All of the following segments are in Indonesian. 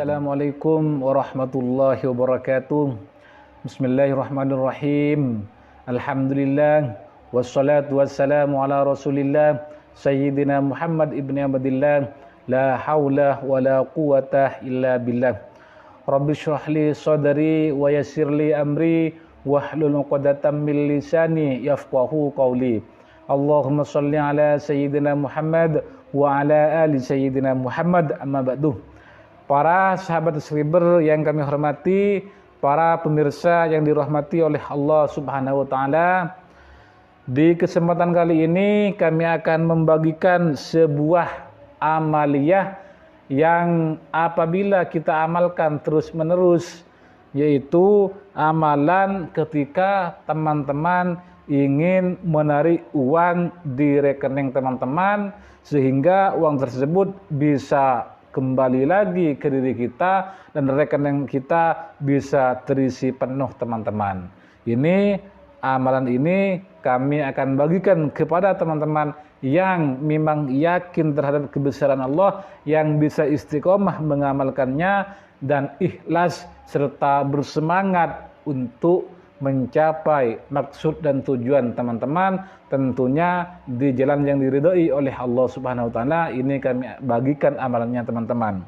Assalamualaikum warahmatullahi wabarakatuh. Bismillahirrahmanirrahim. Alhamdulillah wassalatu wassalamu ala Rasulillah Sayyidina Muhammad ibni Abdillah. La haula wala quwata illa billah. Rabbi shrah li sadri wa yassir li amri wahlul 'uqdatam min lisani yafqahu qawli. Allahumma shalli ala Sayyidina Muhammad wa ala ali Sayyidina Muhammad, amma ba'du. Para sahabat Skriber yang kami hormati, para pemirsa yang dirahmati oleh Allah Subhanahu wa taala, di kesempatan kali ini kami akan membagikan sebuah amaliyah yang apabila kita amalkan terus-menerus, yaitu amalan ketika teman-teman ingin menarik uang di rekening teman-teman sehingga uang tersebut bisa kembali lagi ke diri kita dan rekening kita bisa terisi penuh, teman-teman. Ini amalan ini kami akan bagikan kepada teman-teman yang memang yakin terhadap kebesaran Allah, yang bisa istiqomah mengamalkannya dan ikhlas serta bersemangat untuk mencapai maksud dan tujuan teman-teman, tentunya di jalan yang diridhoi oleh Allah Subhanahu wa taala. Ini kami bagikan amalannya, teman-teman.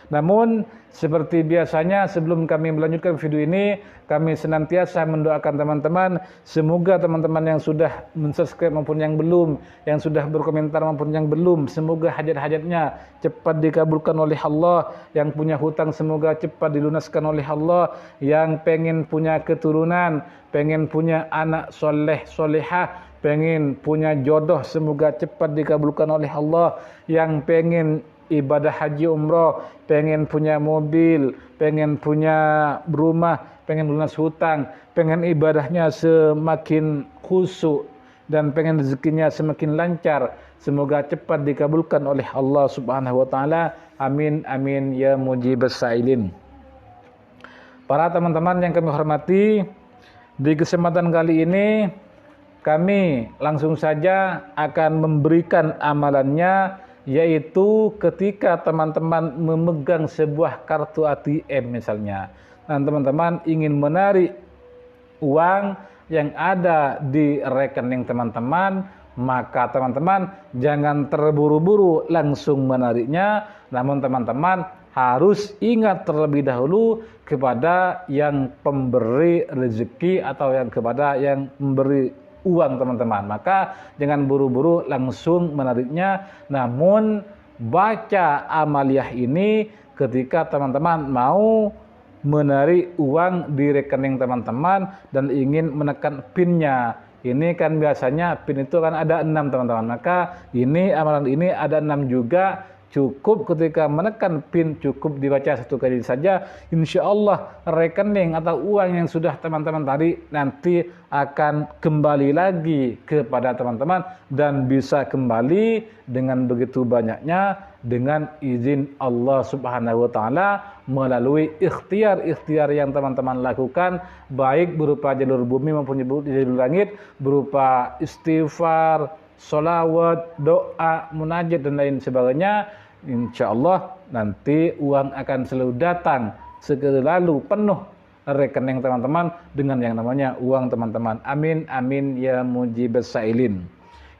Namun seperti biasanya, sebelum kami melanjutkan video ini, kami senantiasa mendoakan teman-teman, semoga teman-teman yang sudah mensubscribe maupun yang belum, yang sudah berkomentar maupun yang belum, semoga hajat-hajatnya cepat dikabulkan oleh Allah. Yang punya hutang semoga cepat dilunaskan oleh Allah. Yang pengen punya keturunan, pengen punya anak soleh solehah, pengen punya jodoh semoga cepat dikabulkan oleh Allah. Yang pengen ibadah haji umroh, pengen punya mobil, pengen punya rumah, pengen lunas hutang, pengen ibadahnya semakin khusyuk dan pengen rezekinya semakin lancar, semoga cepat dikabulkan oleh Allah Subhanahu wa taala. Amin amin ya mujibas sa'ilin. Para teman-teman yang kami hormati, di kesempatan kali ini kami langsung saja akan memberikan amalannya, yaitu ketika teman-teman memegang sebuah kartu ATM misalnya, dan teman-teman ingin menarik uang yang ada di rekening teman-teman, maka teman-teman jangan terburu-buru langsung menariknya, namun teman-teman harus ingat terlebih dahulu kepada yang pemberi rezeki atau yang kepada yang memberi uang, teman-teman. Maka jangan buru-buru langsung menariknya, namun baca amaliyah ini ketika teman-teman mau menarik uang di rekening teman-teman dan ingin menekan PIN-nya. Ini kan biasanya PIN itu kan ada 6, teman-teman. Maka ini amalan ini ada 6 juga. Cukup ketika menekan PIN, cukup dibaca 1 kali saja, insya Allah rekening atau uang yang sudah teman-teman tarik nanti akan kembali lagi kepada teman-teman dan bisa kembali dengan begitu banyaknya dengan izin Allah Subhanahu wa taala melalui ikhtiar-ikhtiar yang teman-teman lakukan, baik berupa jalur bumi maupun jalur langit, berupa istighfar, sholawat, doa, munajat dan lain sebagainya. Insya Allah nanti uang akan selalu datang selalu penuh rekening teman-teman dengan yang namanya uang, teman-teman. Amin amin ya mujibas sa'ilin.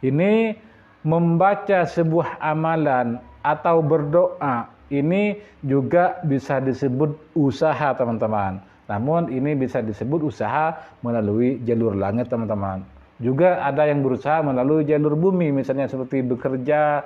Ini membaca sebuah amalan atau berdoa ini juga bisa disebut usaha, teman-teman. Namun ini bisa disebut usaha melalui jalur langit, teman-teman. Juga ada yang berusaha melalui jalur bumi, misalnya seperti bekerja,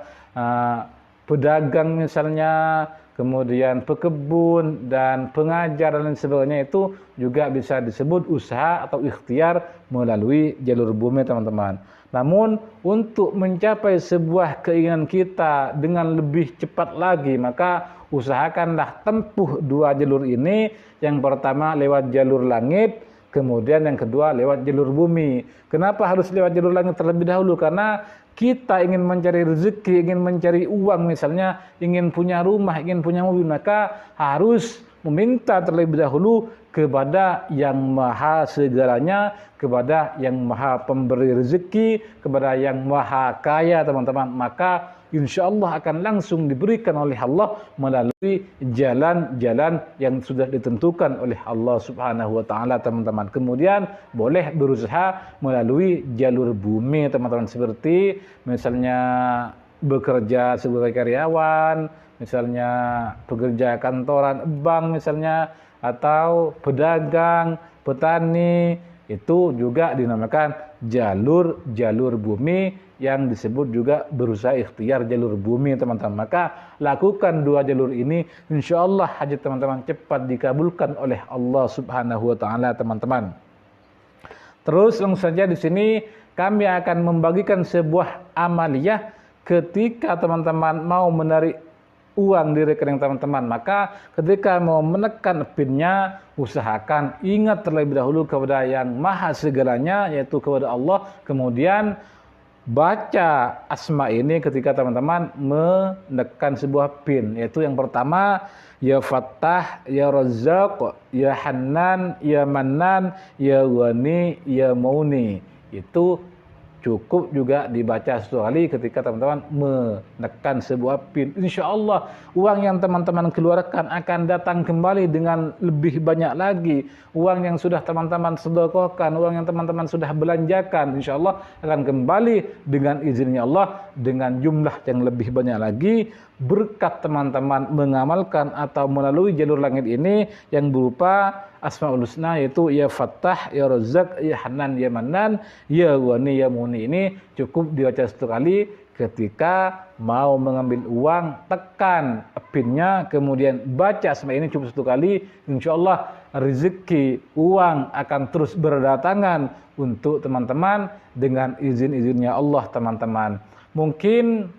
pedagang misalnya, kemudian pekebun dan pengajar dan lain sebagainya, itu juga bisa disebut usaha atau ikhtiar melalui jalur bumi, teman-teman. Namun untuk mencapai sebuah keinginan kita dengan lebih cepat lagi, maka usahakanlah tempuh 2 jalur ini. Yang pertama lewat jalur langit, kemudian yang kedua lewat jalur bumi. Kenapa harus lewat jalur langit terlebih dahulu? Karena kita ingin mencari rezeki, ingin mencari uang misalnya, ingin punya rumah, ingin punya mobil, maka harus meminta terlebih dahulu kepada yang maha segalanya, kepada yang maha pemberi rezeki, kepada yang maha kaya, teman-teman. Maka insyaallah akan langsung diberikan oleh Allah melalui jalan-jalan yang sudah ditentukan oleh Allah Subhanahu wa taala, teman-teman. Kemudian boleh berusaha melalui jalur bumi, teman-teman, seperti misalnya bekerja sebagai karyawan, misalnya bekerja kantoran bank misalnya, atau pedagang, petani, itu juga dinamakan jalur bumi yang disebut juga berusaha ikhtiar jalur bumi, teman-teman. Maka lakukan dua jalur ini, insyaallah hajat teman-teman cepat dikabulkan oleh Allah Subhanahu wa taala, teman-teman. Terus langsung saja di sini kami akan membagikan sebuah amaliyah ketika teman-teman mau menarik uang di rekening teman-teman. Maka ketika mau menekan pinnya, usahakan ingat terlebih dahulu kepada yang maha segalanya, yaitu kepada Allah. Kemudian baca asma ini ketika teman-teman menekan sebuah pin, yaitu yang pertama, ya Fattah, ya Razzaq, ya Hannan, ya Mannan, ya Ghani, ya Mauni. Itu cukup juga dibaca satu kali ketika teman-teman menekan sebuah pin. Insya Allah uang yang teman-teman keluarkan akan datang kembali dengan lebih banyak lagi. Uang yang sudah teman-teman sedekahkan, uang yang teman-teman sudah belanjakan, insya Allah akan kembali dengan izinnya Allah dengan jumlah yang lebih banyak lagi, berkat teman-teman mengamalkan atau melalui jalur langit ini yang berupa Asmaul Husna, yaitu ya Fattah, ya Razzaq, ya Hannan, ya Mannan, ya Ghani, ya Muni. Ini cukup dibaca satu kali ketika mau mengambil uang, tekan pinnya, kemudian baca asma ini cukup satu kali, insya Allah rezeki uang akan terus berdatangan untuk teman-teman dengan izin-izinnya Allah, teman-teman. Mungkin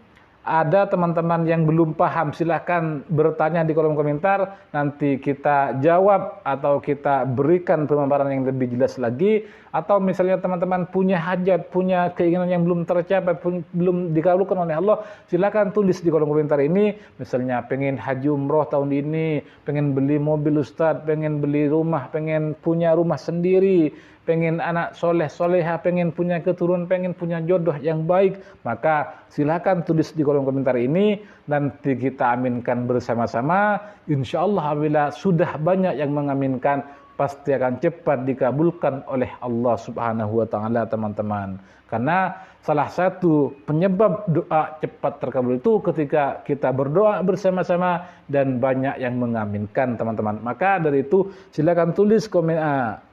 ada teman-teman yang belum paham, silahkan bertanya di kolom komentar, nanti kita jawab atau kita berikan pemaparan yang lebih jelas lagi. Atau misalnya teman-teman punya hajat, punya keinginan yang belum tercapai, belum dikabulkan oleh Allah, silahkan tulis di kolom komentar ini. Misalnya pengen haji umroh tahun ini, pengen beli mobil Ustadz, pengen beli rumah, pengen punya rumah sendiri, pengen anak soleh soleha, pengen punya keturunan, pengen punya jodoh yang baik, maka silakan tulis di kolom komentar ini, nanti kita aminkan bersama-sama. Insya Allah apabila sudah banyak yang mengaminkan, pasti akan cepat dikabulkan oleh Allah Subhanahu wa taala, teman-teman. Karena salah satu penyebab doa cepat terkabul itu ketika kita berdoa bersama-sama dan banyak yang mengaminkan, teman-teman. Maka dari itu silakan tulis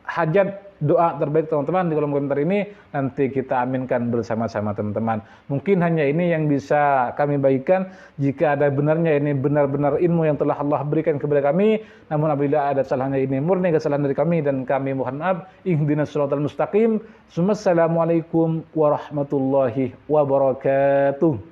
hajat doa terbaik teman-teman di kolom komentar ini, nanti kita aminkan bersama-sama, teman-teman. Mungkin hanya ini yang bisa kami bagikan. Jika ada benarnya, ini benar-benar ilmu yang telah Allah berikan kepada kami. Namun apabila ada salahnya, ini murni kesalahan dari kami dan kami mohon maaf. Ihdinas siratal mustaqim. Assalamualaikum warahmatullahi wabarakatuh.